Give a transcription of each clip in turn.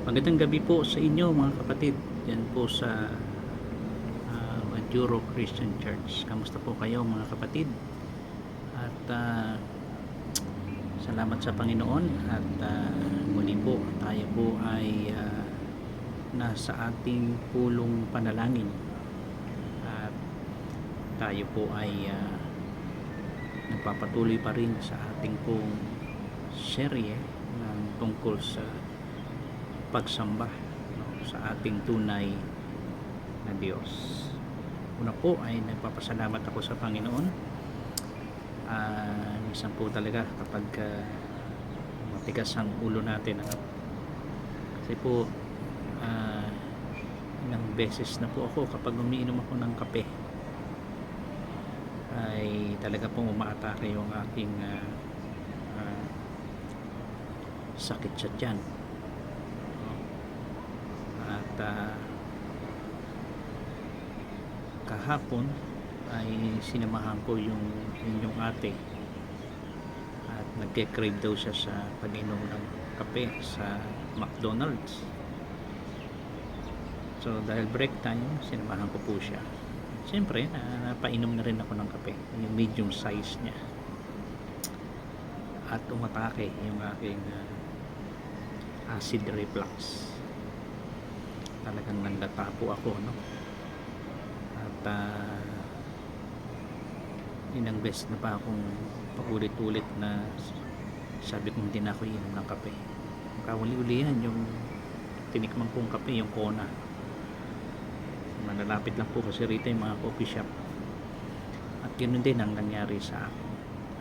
Magandang gabi po sa inyo mga kapatid. Yan po sa Majuro Christian Church. Kamusta po kayo mga kapatid? At salamat sa Panginoon at muli po tayo po ay nasa ating pulong panalangin. At tayo po ay nagpapatuloy pa rin sa ating pong serye ng tungkol sa pagsamba, no, sa ating tunay na Diyos. Una po ay nagpapasalamat ako sa Panginoon. Minsan po talaga kapag matigas ang ulo natin, kasi po ilang beses na po ako kapag umiinom ako ng kape ay talaga pong umaatake yung aking sakit sa tiyan. At kahapon ay sinamahan ko yung inyong ate at nagke-crave daw siya sa pag-inom ng kape sa McDonald's. So dahil break time, sinamahan ko po siya. Siyempre napainom na rin ako ng kape, yung medium size niya, at umatake yung aking acid reflux. Talagang nandata po ako, no? At ilang beses na pa akong paulit-ulit na sabi kong hindi na ako iinom ng kape. Kauli-ulihan yung tinikman kong kape, yung Kona. Malalapit lang po kasi rito yung mga coffee shop, at ganoon din ang nangyari sa akin.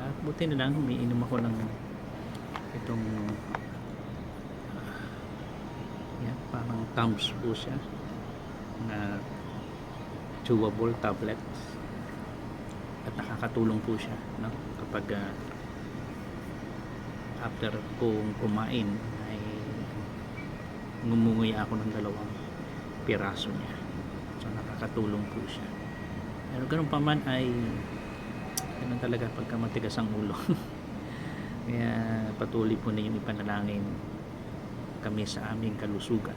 At buti na lang umiinom ako ng itong parang Tums po siya na chewable tablets, at nakakatulong po siya, no? Kapag after kong kumain ay ngumunguya ako ng 2 piraso niya. So nakakatulong po siya. Pero ganun pa man ay ganun talaga pagka matigas ang ulo. Kaya patuloy po na yung ipanalangin kami sa aming kalusugan,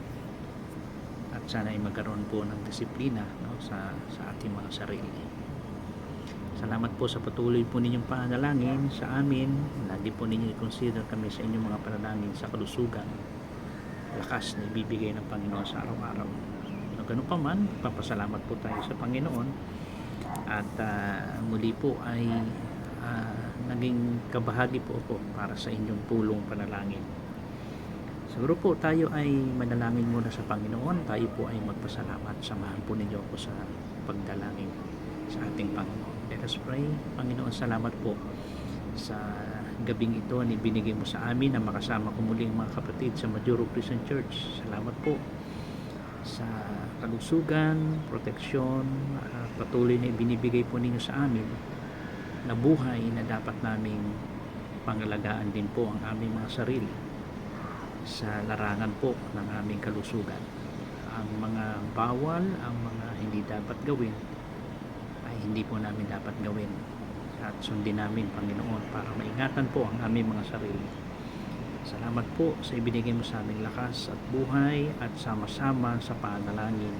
at sana ay magkaroon po ng disiplina, no, sa ating mga sarili. Salamat po sa patuloy po ninyong panalangin sa amin. Lagi po ninyo i-consider kami sa inyong mga panalangin sa kalusugan, lakas na ibibigay ng Panginoon sa araw-araw. So, ganun pa man, papasalamat po tayo sa Panginoon, at muli po ay naging kabahagi po ako para sa inyong pulong panalangin. Siguro po tayo ay manalangin muna sa Panginoon. Tayo po ay magpasalamat. Samahan po ninyo ako sa pagdalangin sa ating Panginoon. Let us pray. Panginoon, salamat po sa gabing ito na ibinigay mo sa amin na makasama ko muli ang mga kapatid sa Majuro Christian Church. Salamat po sa kalusugan, proteksyon, patuloy na ibinibigay po ninyo sa amin na buhay na dapat naming pangalagaan din po ang aming mga sarili sa larangan po ng aming kalusugan. Ang mga bawal, ang mga hindi dapat gawin ay hindi po namin dapat gawin, at sundin namin, Panginoon, para maingatan po ang aming mga sarili. Salamat po sa ibinigay mo sa aming lakas at buhay, at sama-sama sa panalangin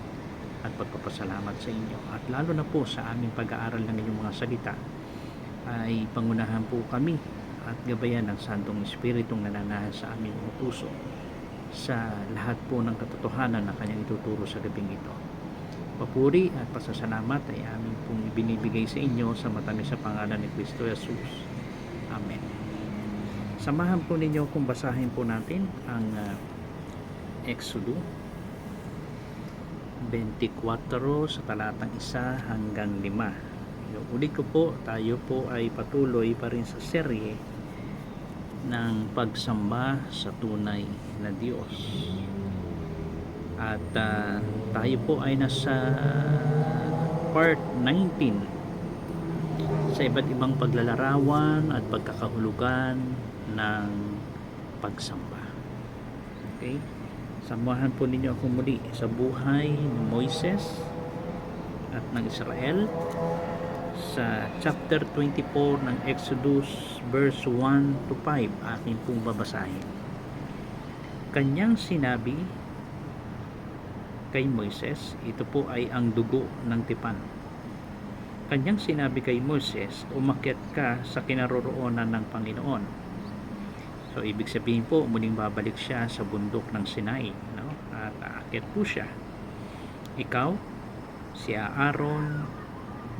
at pagpapasalamat sa inyo, at lalo na po sa aming pag-aaral ng inyong mga salita ay pangunahan po kami at gabayan ng Santong Espiritong nananahan sa aming mga puso sa lahat po ng katotohanan na kanyang ituturo sa gabing ito. Papuri at pasasalamat ay aming pong ibinibigay sa inyo sa matamis sa pangalan ni Kristo Jesus. Amen. Samahan po ninyo kung basahin po natin ang Exodo 24 sa talatang 1 hanggang 5. Ulit ko po, tayo po ay patuloy pa rin sa serye ng pagsamba sa tunay na Diyos. At tayo po ay nasa part 19 sa iba't ibang paglalarawan at pagkakahulugan ng pagsamba. Okay? Samahan po ninyo ako muli sa buhay ni Moises at ng Israel sa chapter 24 ng Exodus verse 1 to 5. Akin pong babasahin. Kanyang sinabi kay Moises, ito po ay ang dugo ng tipan. Kanyang sinabi kay Moises, umakyat ka sa kinaroroonan ng Panginoon. So ibig sabihin po, muling babalik siya sa bundok ng Sinai, no? At aakyat po siya. Ikaw, si Aaron,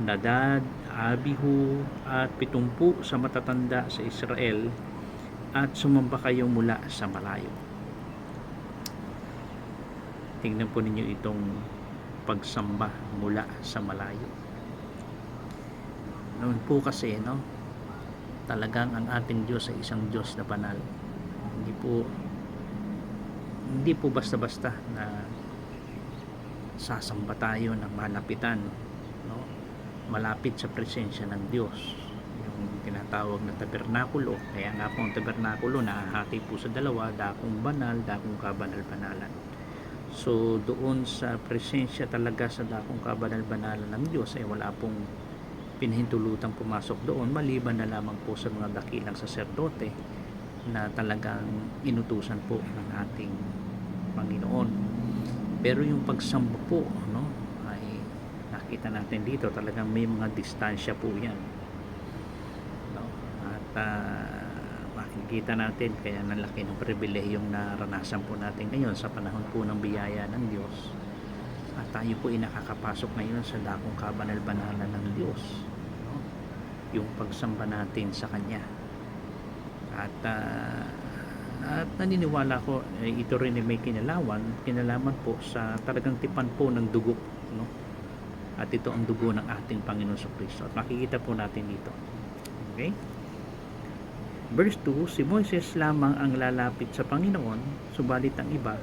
Nadab, Abihu, at 70 sa matatanda sa Israel, at sumamba kayo mula sa malayo. Tingnan po ninyo itong pagsamba mula sa malayo. Noon po kasi, no, talagang ang ating Diyos ay isang Diyos na banal. Hindi po basta-basta na sasamba tayo ng malapitan, no? Malapit sa presensya ng Diyos, yung tinatawag na tabernakulo. Kaya nga po ang tabernakulo nahahati po sa dalawa, dakong banal, dakong kabanal-banalan. So doon sa presensya talaga sa dakong kabanal-banalan ng Diyos ay wala pong pinahintulutang pumasok doon, maliban na lamang po sa mga dakilang saserdote na talagang inutusan po ng ating Panginoon. Pero yung pagsamba po, no, ay nakita natin dito talagang may mga distansya po yan, no? At makikita natin kaya nalaki ng pribilehiyong naranasan po natin ngayon sa panahon po ng biyaya ng Diyos, at tayo po ay nakakapasok ngayon sa dakong kabanal-banalan ng Diyos, no? Yung pagsamba natin sa Kanya, at naniniwala ko ito rin ay may kinalaman po sa talagang tipan po ng dugo, no? At ito ang dugo ng ating Panginoon Kristo, at makikita po natin dito. Okay? Verse 2, si Moises lamang ang lalapit sa Panginoon, subalit ang iba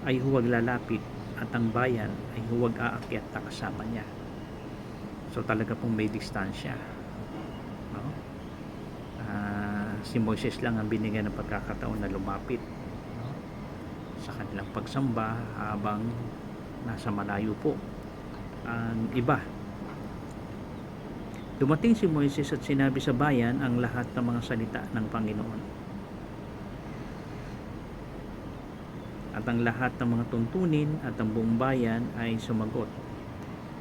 ay huwag lalapit, at ang bayan ay huwag aakyat na kasama niya. So talaga pong may distansya, no? Si Moises lang ang binigyan ng pagkakataon na lumapit, no, sa kanilang pagsamba, habang nasa malayo po ang iba. Dumating si Moises at sinabi sa bayan ang lahat ng mga salita ng Panginoon. At ang lahat ng mga tuntunin at ang buong bayan ay sumagot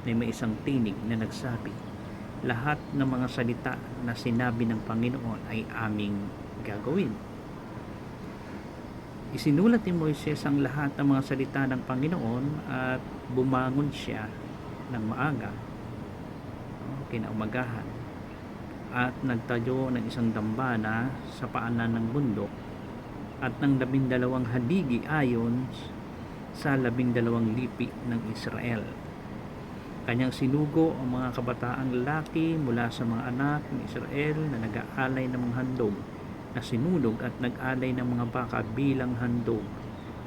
na may isang tinig na nagsabi, lahat ng mga salita na sinabi ng Panginoon ay aming gagawin. Isinulat ni Moises ang lahat ng mga salita ng Panginoon, at bumangon siya ng maaga, kinaumagahan, at nagtayo ng isang dambana sa paanan ng bundok, at ng 12 haligi ayon sa 12 lipi ng Israel. Kanyang sinugo ang mga kabataang lalaki mula sa mga anak ng Israel na nag-aalay ng mga handog na sinunog, at nag-alay ng mga baka bilang handog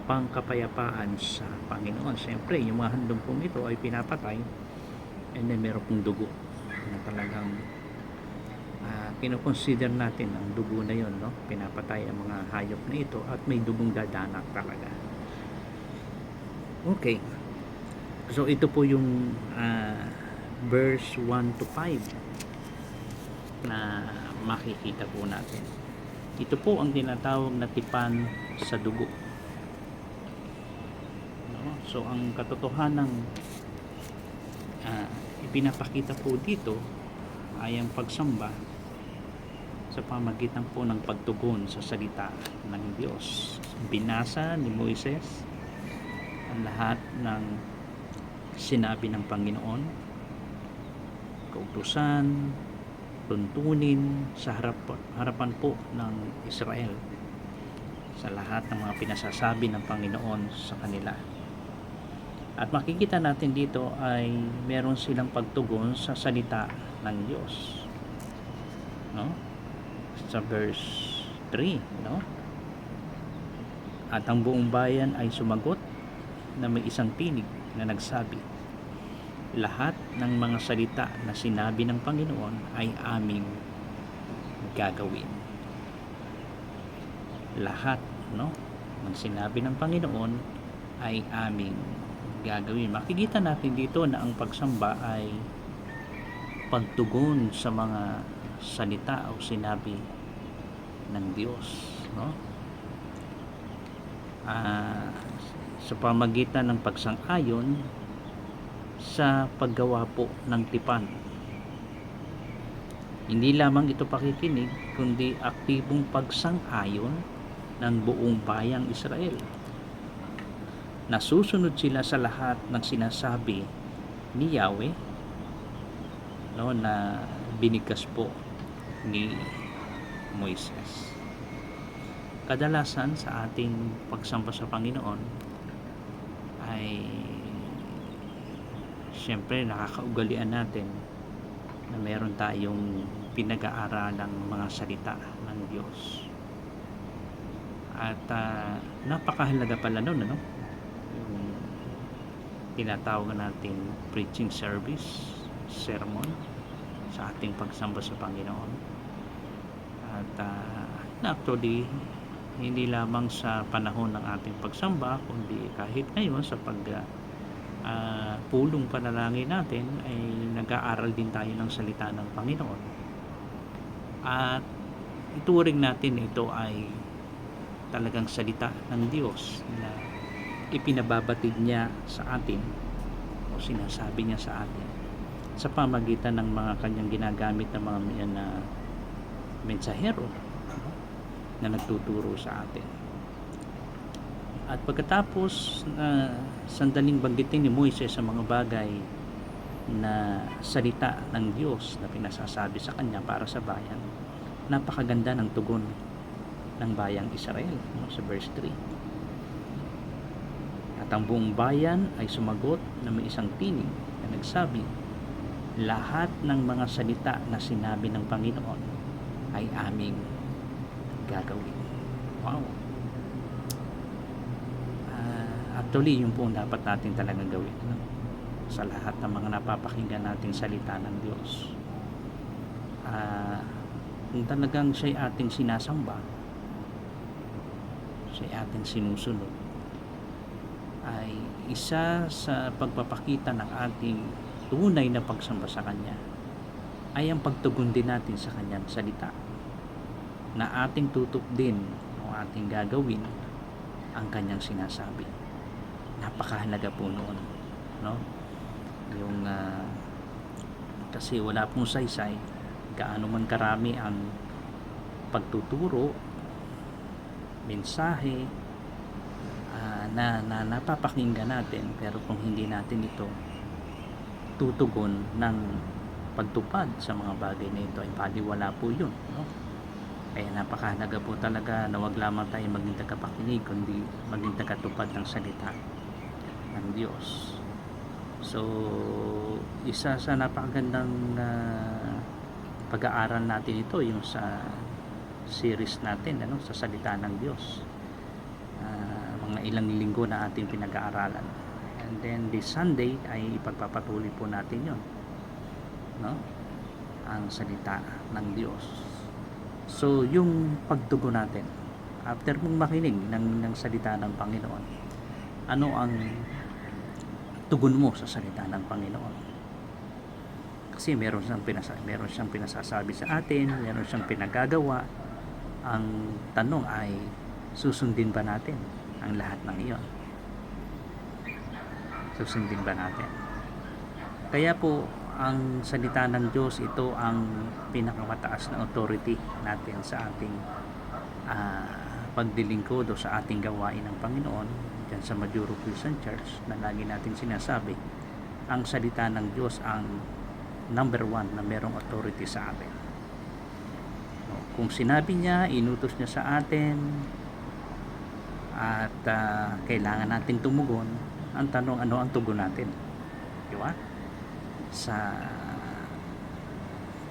pangkapayapaan sa Panginoon. Siyempre, yung mga handog pong ito ay pinapatay, and then meron pong dugo na talagang kinoconsider natin ang dugo na yon, no? Pinapatay ang mga hayop na ito, at may dugong dadanak talaga. Okay, so ito po yung verse 1 to 5 na makikita po natin. Ito po ang tinatawag na tipan sa dugo, no? So ang katotohanan ng ipinapakita po dito ay ang pagsamba sa pamagitan po ng pagtugon sa salita ng Diyos. Binasa ni Moises ang lahat ng sinabi ng Panginoon, kautusan, tuntunin sa harapan po ng Israel, sa lahat ng mga pinasasabi ng Panginoon sa kanila. At makikita natin dito ay meron silang pagtugon sa salita ng Diyos, no? Sa verse 3, no? At ang buong bayan ay sumagot na may isang tinig na nagsabi, lahat ng mga salita na sinabi ng Panginoon ay aming gagawin. Lahat, no, ng sinabi ng Panginoon ay aming gagawin. Makikita natin dito na ang pagsamba ay pagtugon sa mga salita o sinabi ng Diyos, no? ah, sa pamagitan ng pagsang-ayon sa paggawa po ng tipan. Hindi lamang ito pakikinig, kundi aktibong pagsang-ayon ng buong bayang Israel. Nasusunod sila sa lahat ng sinasabi ni Yahweh, no, na binigkas po ni Moises. Kadalasan sa ating pagsamba sa Panginoon ay siyempre nakakaugalian natin na meron tayong pinag-aaralang mga salita ng Diyos. At napakahalaga pala nun, ano? Yung tinatawag natin preaching service, sermon sa ating pagsamba sa Panginoon. At actually, hindi lamang sa panahon ng ating pagsamba, kundi kahit ngayon sa pulong panalangin natin ay nag-aaral din tayo ng salita ng Panginoon. At ituring natin ito ay talagang salita ng Diyos na ipinababatid niya sa atin o sinasabi niya sa atin sa pamagitan ng mga kanyang ginagamit na mga mensahero na nagtuturo sa atin. At pagkatapos sandaling banggitin ni Moises sa mga bagay na salita ng Diyos na pinasasabi sa kanya para sa bayan, napakaganda ng tugon ng bayang Israel, no, sa verse 3. At ang buong bayan ay sumagot na may isang tinig na nagsabi, lahat ng mga salita na sinabi ng Panginoon ay aming gagawin. Wow! Actually, yun po dapat natin talagang gawin, no? Sa lahat ng mga napapakinggan nating salita ng Diyos. Kung talagang siya'y ating sinasamba, siya'y ating sinusunod, ay isa sa pagpapakita ng ating tunay na pagsamba sa Kanya ay ang pagtugon din natin sa Kanyang salita, na ating tutup din o ating gagawin ang Kanyang sinasabi. Napakahalaga po noon, no? Yung kasi wala pong saysay gaano man karami ang pagtuturo, mensahe na napapakinggan natin, pero kung hindi natin ito tutugon ng pagtupad sa mga bagay na ito, ay baliwala po yun, no? Kaya napakahalaga po talaga na wag lamang tayo maging tagapakinig, kundi maging tagatupad ng salita ng Diyos. So, isa sa napakagandang pag-aaral natin ito, yung sa series natin, ano, sa salita ng Diyos. Mga ilang linggo na ating pinag-aaralan. And then this Sunday ay ipagpapatuloy po natin yon, no? Ang salita ng Diyos. So, yung pagtugon natin, after mong makinig ng salita ng Panginoon, ano ang tugon mo sa salita ng Panginoon? Kasi meron siyang pinasasabi sa atin, meron siyang pinagagawa. Ang tanong ay, susundin ba natin ang lahat ng iyon? Susundin ba natin? Kaya po, ang salita ng Diyos, ito ang pinakamataas na authority natin sa ating pagdilingkod o sa ating gawain ng Panginoon dyan sa Majuro Christian Church, na lagi natin sinasabi, ang salita ng Diyos ang number one na merong authority sa atin. Kung sinabi niya, inutos niya sa atin, at kailangan natin tumugon, ang tanong, ano ang tugon natin? Di ba? Sa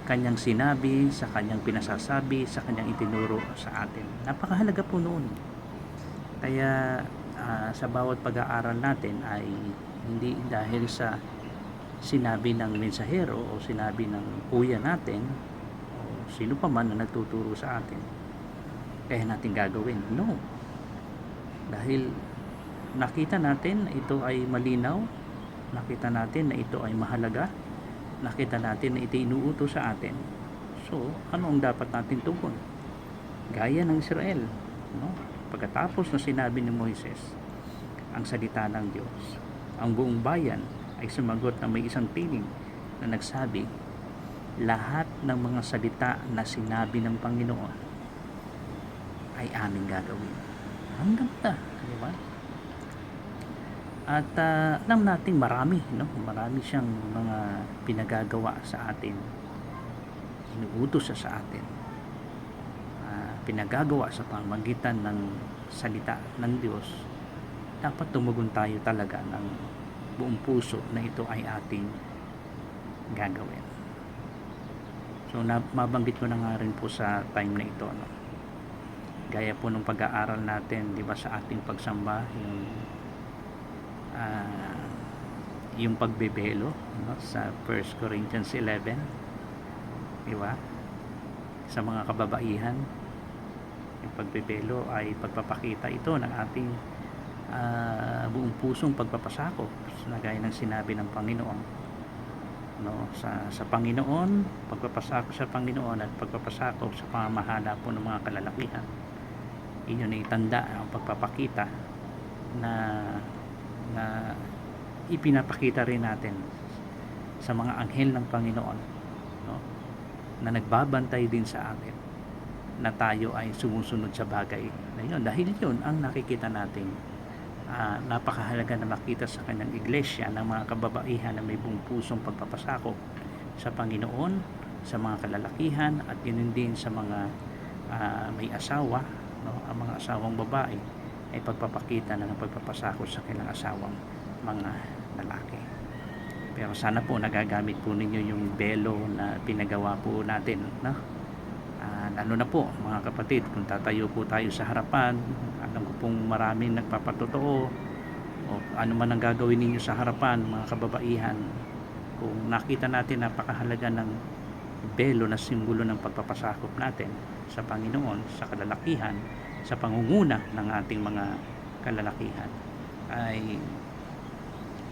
kanyang sinabi, sa kanyang pinasasabi, sa kanyang itinuro sa atin. Napakahalaga po noon. Kaya sa bawat pag-aaral natin ay hindi dahil sa sinabi ng mensahero o sinabi ng kuya natin o sino pa man na nagtuturo sa atin kaya natin gagawin. No. Dahil nakita natin na ito ay malinaw, nakita natin na ito ay mahalaga, nakita natin na ito inuutos sa atin. So, ano ang dapat natin tugon? Gaya ng Israel, no? Pagkatapos na sinabi ni Moises ang salita ng Diyos, ang buong bayan ay sumagot na may isang tinig na nagsabi, lahat ng mga salita na sinabi ng Panginoon ay aming gagawin. Ang ganda, di ba? At alam nating marami, no? Marami siyang mga pinagagawa sa atin. Inuutos siya sa atin. Pinagagawa sa pamamagitan ng salita ng Diyos. Dapat tumugon tayo talaga ng buong puso na ito ay ating gagawin. So mabanggit ko na nga rin po sa time na ito, no? Gaya po ng pag-aaral natin, di ba, sa ating pagsamba, yung pagbebelo, no? Sa 1 Corinthians 11, di ba, sa mga kababaihan, yung pagbebelo ay pagpapakita ito ng ating buong pusong pagpapasakop na gaya ng sinabi ng Panginoon, no? Sa Panginoon, pagpapasakop sa Panginoon at pagpapasakop sa pamamahala po ng mga kalalakihan. Iyon ay tanda ang pagpapakita na ipinapakita rin natin sa mga anghel ng Panginoon, no? Na nagbabantay din sa atin na tayo ay sumusunod sa bagay na yun. Dahil yun ang nakikita natin, napakahalaga na makita sa kanyang iglesia ng mga kababaihan na may buong pusong pagpapasakop sa Panginoon, sa mga kalalakihan, at yun din sa mga may asawa, no? Ang mga asawang babae ay pagpapakita ng pagpapasakop sa kanilang asawang mga lalaki. Pero sana po nagagamit po ninyo yung belo na pinagawa po natin, no? Lalo na po mga kapatid, kung tatayo po tayo sa harapan, alam ko pong maraming nagpapatotoo, o ano man ang gagawin ninyo sa harapan, mga kababaihan, kung nakita natin napakahalaga ng belo na simbolo ng pagpapasakop natin sa Panginoon, sa kalalakihan, sa pangunguna ng ating mga kalalakihan, ay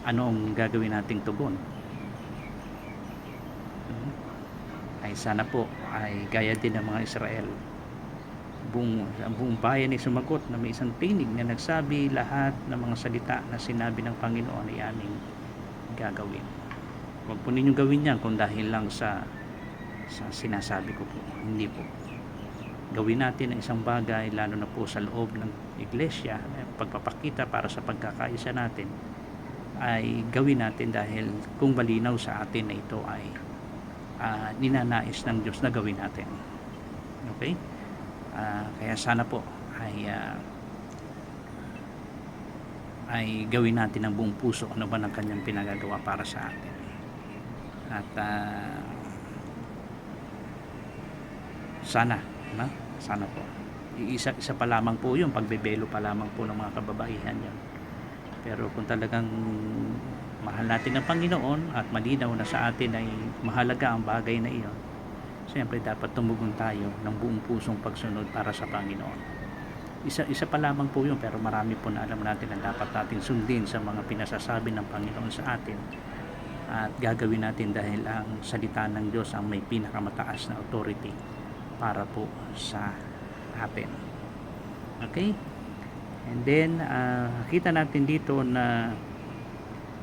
anong gagawin nating tugon? Ay sana po ay gaya din ng mga Israel, ang buong bayan ay sumagot na may isang tinig na nagsabi, lahat ng mga salita na sinabi ng Panginoon ay aming gagawin. Huwag po ninyong gawin yan kung dahil lang sa sinasabi ko po. Hindi po. Gawin natin ang isang bagay, lalo na po sa loob ng iglesia, pagpapakita para sa pagkakaisa natin, ay gawin natin dahil kung malinaw sa atin na ito ay ninanais ng Diyos na gawin natin. Okay? Kaya sana po ay gawin natin ang buong puso ano ba ng kanyang pinagagawa para sa atin. At sana po isa pa lamang po yung pagbebelo pa lamang po ng mga kababaihan yun. Pero kung talagang mahal natin ang Panginoon at malinaw na sa atin ay mahalaga ang bagay na iyon, siyempre dapat tumugon tayo ng buong pusong pagsunod para sa Panginoon. Isa pa lamang po yun, pero marami po na alam natin na dapat natin sundin sa mga pinasasabi ng Panginoon sa atin, at gagawin natin dahil ang salita ng Diyos ang may pinakamataas na authority para po sa atin. Okay? And then kita natin dito na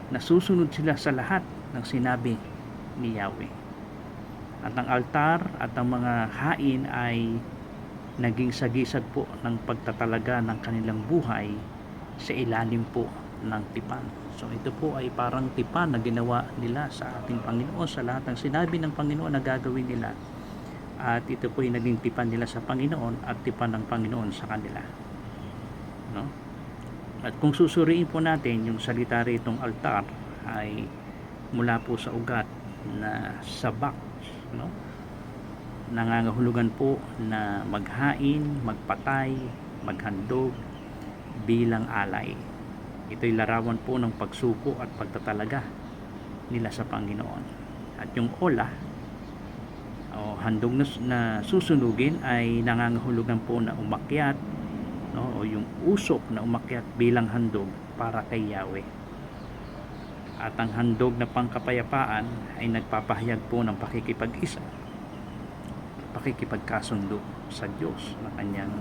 nasusunod sila sa lahat ng sinabi ni Yahweh. At ang altar at ang mga hain ay naging sagisag po ng pagtatalaga ng kanilang buhay sa ilalim po ng tipan. So ito po ay parang tipan na ginawa nila sa ating Panginoon, sa lahat ng sinabi ng Panginoon na gagawin nila. At ito po ay naging tipan nila sa Panginoon at tipan ng Panginoon sa kanila. No? At kung susuriin po natin yung salita ritong altar ay mula po sa ugat na sabak, no? Nangangahulugan po na maghain, magpatay, maghandog bilang alay. Ito'y larawan po ng pagsuko at pagtatalaga nila sa Panginoon. At yung ola o handog na susunugin ay nangangahulugan po na umakyat, no, o yung usok na umakyat bilang handog para kay Yahweh. At ang handog na pangkapayapaan ay nagpapahayag po ng pakikipag-isa, pakikipagkasundo sa Diyos na kanyang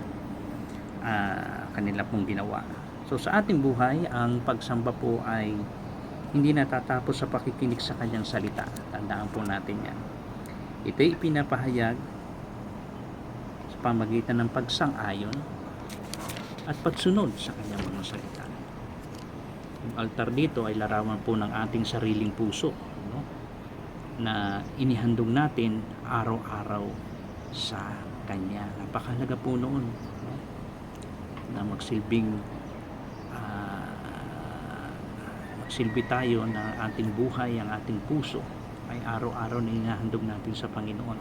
kanila pong ginawa. So sa ating buhay, ang pagsamba po ay hindi natatapos sa pakikinig sa kanyang salita. Tandaan po natin yan. Ito'y pinapahayag sa pamagitan ng pagsang-ayon at pagsunod sa kanyang mga salita. Yung altar dito ay larawan po ng ating sariling puso, no? Na inihandog natin araw-araw sa kanya. Napakahalaga po noon, no? Na magsilbi tayo na ating buhay, ang ating puso ay araw-araw na inahandog natin sa Panginoon,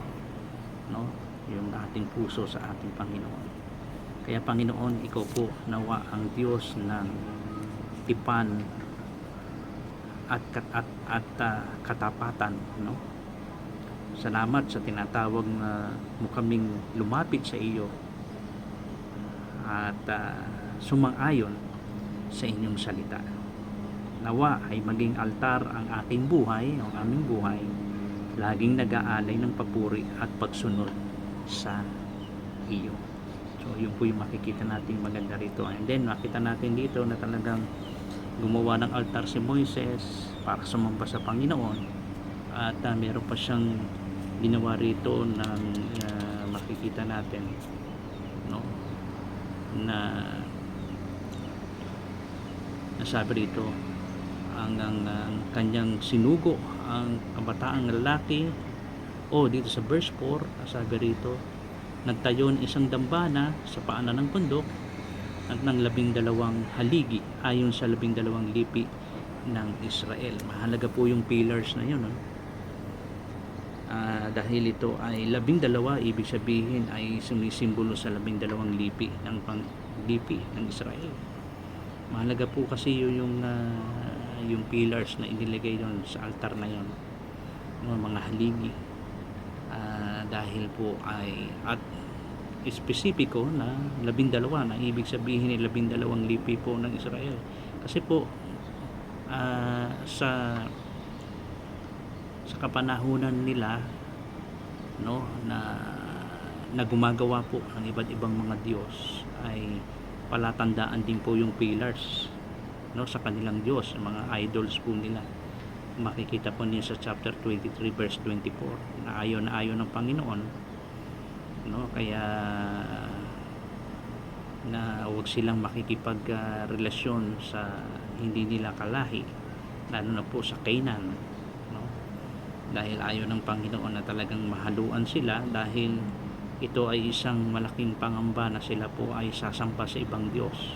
no? Yung ating puso sa ating Panginoon. Kaya Panginoon, ikaw po nawa ang Diyos ng tipan at katapatan, no? Salamat sa tinatawag na mo kaming lumapit sa iyo at sumang-ayon sa inyong salita. Nawa ay maging altar ang ating buhay, ang aming buhay, laging nag-aalay ng papuri at pagsunod sa iyo. So yun po yung makikita natin maganda rito. And then makita natin dito na talagang gumawa ng altar si Moises para sumamba sa Panginoon, at meron pa siyang ginawa rito ng makikita natin, no, na nasabi rito ang kanyang sinugo ang kabataang lalaki, o dito sa verse 4 nasabi rito, nagtayo ng isang dambana sa paanan ng bundok at ng 12 haligi ayon sa 12 lipi ng Israel. Mahalaga po yung pillars na yun, no? Dahil ito ay 12, ibig sabihin ay sumisimbolo sa 12 lipi ng Israel. Mahalaga po kasi yung pillars na inilagay doon sa altar na yon, mga haligi, dahil po ay at espesipiko na 12, na ibig sabihin ay 12 lipi po ng Israel. Kasi po sa kapanahunan nila, no, na gumagawa po ng iba't ibang mga Diyos, ay palatandaan din po yung pillars, no, sa kanilang Diyos, mga idols po nila. Makikita po niyo sa chapter 23 verse 24 na ayaw ng Panginoon, no, kaya na huwag silang makikipagrelasyon sa hindi nila kalahi, lalo na po sa Canaan, no, dahil ayaw ng Panginoon na talagang mahaluan sila, dahil ito ay isang malaking pangamba na sila po ay sasamba sa ibang Diyos.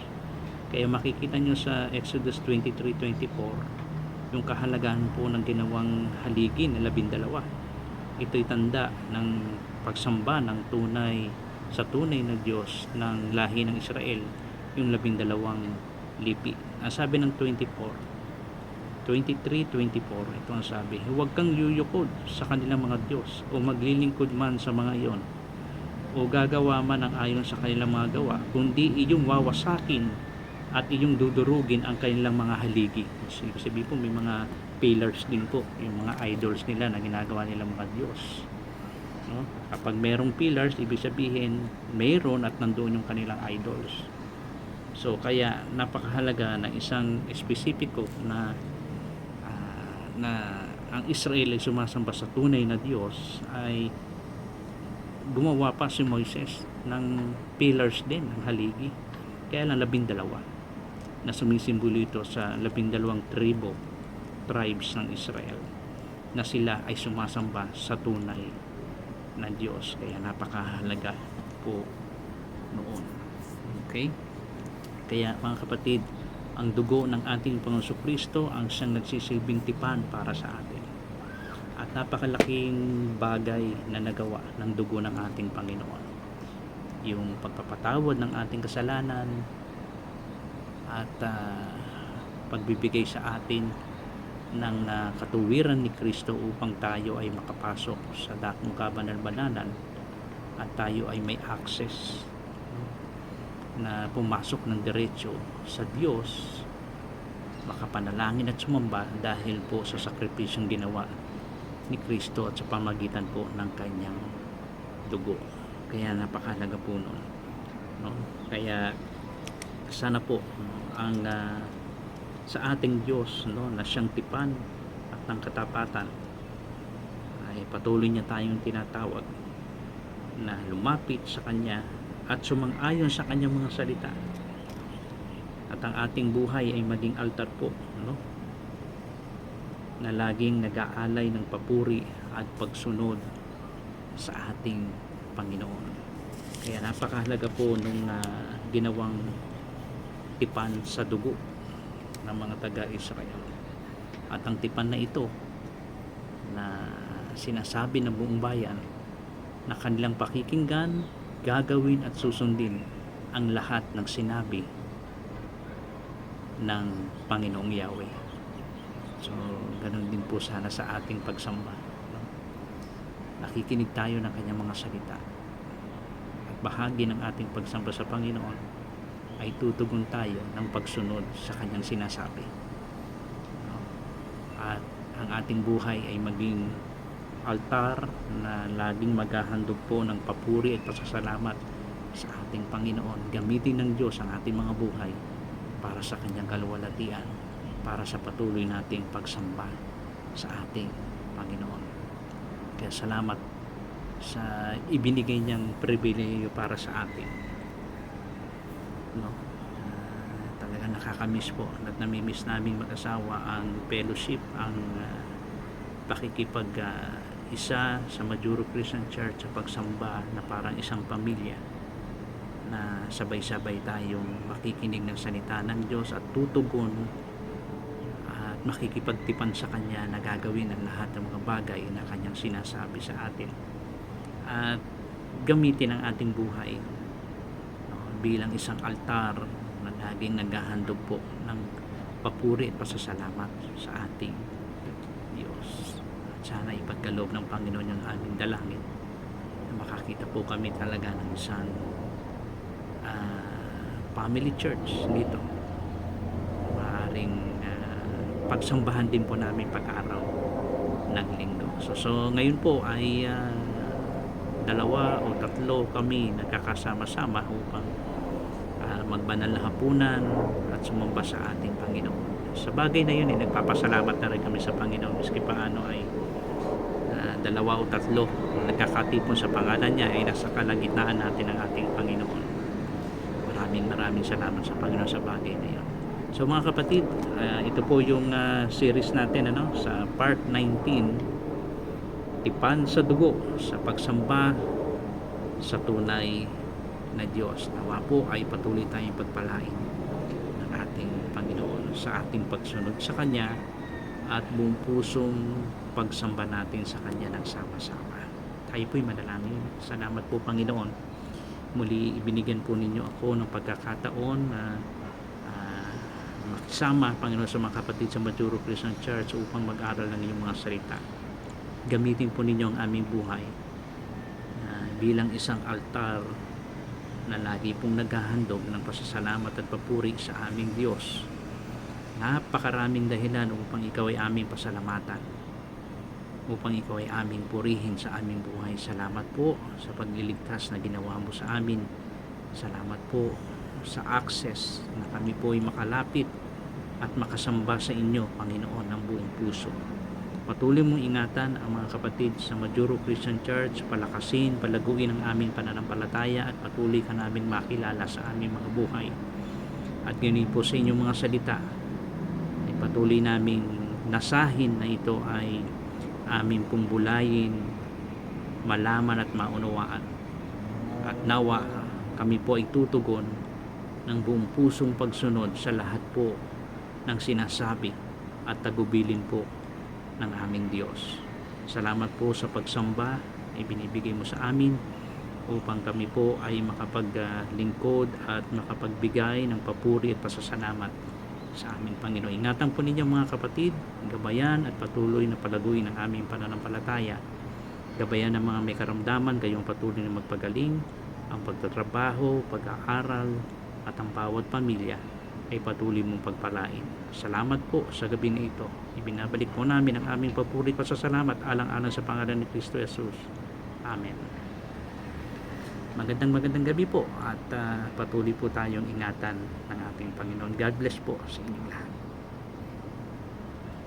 Kaya makikita nyo sa Exodus 23:24 yung kahalagahan po ng ginawang haligi na 12. Ito'y tanda ng pagsamba ng tunay na Diyos ng lahi ng Israel, yung 12 lipi. Ang sabi ng 23:24, ito ang sabi, huwag kang yuyukod sa kanilang mga Diyos o maglilingkod man sa mga iyon o gagawa man ang ayon sa kanilang mga gawa, kundi iyong wawasakin at iyong dudurugin ang kanilang mga haligi. Kasi po may mga pillars din po, yung mga idols nila na ginagawa nilang mga Diyos, no? Kapag merong pillars, ibig sabihin mayroon at nandoon yung kanilang idols. So kaya napakahalaga ng isang espesipiko na ang Israel ay sumasamba sa tunay na Diyos, ay gumawa pa si Moises ng pillars din ng haligi. Kaya lang 12 na sumisimbolo ito sa 12 tribes ng Israel, na sila ay sumasamba sa tunay na Diyos. Kaya napakahalaga po noon. Okay? Kaya mga kapatid, ang dugo ng ating Panginoong Kristo ang siyang nagsisilbing tipan para sa atin. At napakalaking bagay na nagawa ng dugo ng ating Panginoon. Yung pagpapatawad ng ating kasalanan at pagbibigay sa atin ng katuwiran ni Kristo upang tayo ay makapasok sa dakong kabanal-banalan at tayo ay may access na pumasok ng diretso sa Diyos, makapanalangin at sumamba dahil po sa sakripisyong ginawa ni Kristo at sa pamagitan po ng kanyang dugo. Kaya napakahalaga po nun. no? Kaya sana po ang sa ating Diyos, no, na siyang tipan at ng katapatan, ay patuloy niya tayong tinatawag na lumapit sa Kanya at sumang-ayon sa Kanyang mga salita, at ang ating buhay ay maging altar po, no, na laging nag-aalay ng papuri at pagsunod sa ating Panginoon. Kaya napakahalaga po nung ginawang tipan sa dugo ng mga taga-Israel. At ang tipan na ito na sinasabi ng buong bayan na kanilang pakikinggan, gagawin at susundin ang lahat ng sinabi ng Panginoong Yahweh. So, ganun din po sana sa ating pagsamba, no? Nakikinig tayo ng kanyang mga salita, at bahagi ng ating pagsamba sa Panginoon ay tutugon tayo ng pagsunod sa kanyang sinasabi, no? At ang ating buhay ay maging altar na laging maghahandog po ng papuri at pasasalamat sa ating Panginoon. Gamitin ng Diyos ang ating mga buhay para sa kanyang kaluwalhatian, para sa patuloy nating pagsamba sa ating Panginoon. Kaya salamat sa ibinigay niyang pribilehiyo para sa atin, no? Talagang nakakamiss po at namimiss naming mag-asawa ang fellowship, ang pakikipag isa sa Majuro Christian Church sa pagsamba na parang isang pamilya, na sabay-sabay tayong makikinig ng salita ng Diyos at tutugon at makikipagtipan sa Kanya na gagawin ang lahat ng mga bagay na Kanyang sinasabi sa atin, at gamitin ang ating buhay, no, bilang isang altar na laging naghahandog po ng papuri at pasasalamat sa ating Diyos. At sana ipagkaloob ng Panginoon yung aming dalangin na makakita po kami talaga ng isang family church dito. Maaaring pagsambahan din po namin pag-araw ng linggo. So ngayon po ay 2 o 3 kami nagkakasama-sama upang magbanal na hapunan at sumamba sa ating Panginoon. Sa bagay na yun, nagpapasalamat na rin kami sa Panginoon maski paano ay 2 o 3 nagkakatipon sa pangalan niya ay nasa kalagitnaan natin ng ating Panginoon. Maraming salamat sa Panginoon sa bagay na yun. So mga kapatid, ito po yung series natin, ano, sa part 19, tipan sa dugo sa pagsamba sa tunay na Diyos. Nawa po ay patuloy tayong pagpalain ng ating Panginoon sa ating pagsunod sa Kanya at buong pusong pagsamba natin sa Kanya ng sama-sama. Tayo po'y manalangin. Salamat po, Panginoon. Muli ibinigyan po ninyo ako ng pagkakataon na makisama, Panginoon, sa mga kapatid sa Majuro Christian Church upang mag-aral ng inyong mga salita. Gamitin po ninyo ang aming buhay bilang isang altar na lagi pong naghahandog ng pasasalamat at papuri sa aming Diyos. Napakaraming dahilan upang ikaw ay aming pasalamatan, upang ikaw ay aming purihin sa aming buhay. Salamat po sa pagliligtas na ginawa mo sa amin. Salamat po sa access na kami po ay makalapit at makasamba sa inyo, Panginoon, ng buong puso. Patuloy mong ingatan ang mga kapatid sa Majuro Christian Church, palakasin, palaguin ang aming pananampalataya at patuloy ka namin makilala sa aming mga buhay. At ganun po sa inyong mga salita ay patuloy naming nasahin na ito ay aming pong bulayin, malaman at maunawaan. At nawa kami po ay tutugon ng buong pusong pagsunod sa lahat po ng sinasabi at tagubilin po ng aming Diyos. Salamat po sa pagsamba ay binibigay mo sa amin upang kami po ay makapaglingkod at makapagbigay ng papuri at pasasalamat sa aming Panginoon. Ingatan po ninyo mga kapatid, gabayan at patuloy na palaguin ang aming pananampalataya. Gabayan ng mga may karamdaman, kayong patuloy na magpagaling, ang pagtatrabaho, pag-aaral at ang bawat pamilya ay patuloy mong pagpalain. Salamat po sa gabi na ito. Ibinabalik po namin ang aming papuri at pasasalamat alang-alang sa pangalan ni Kristo Jesus. Amen. magandang gabi po at patuloy po tayong ingatan ng ating Panginoon. God bless po sa inyong lahat.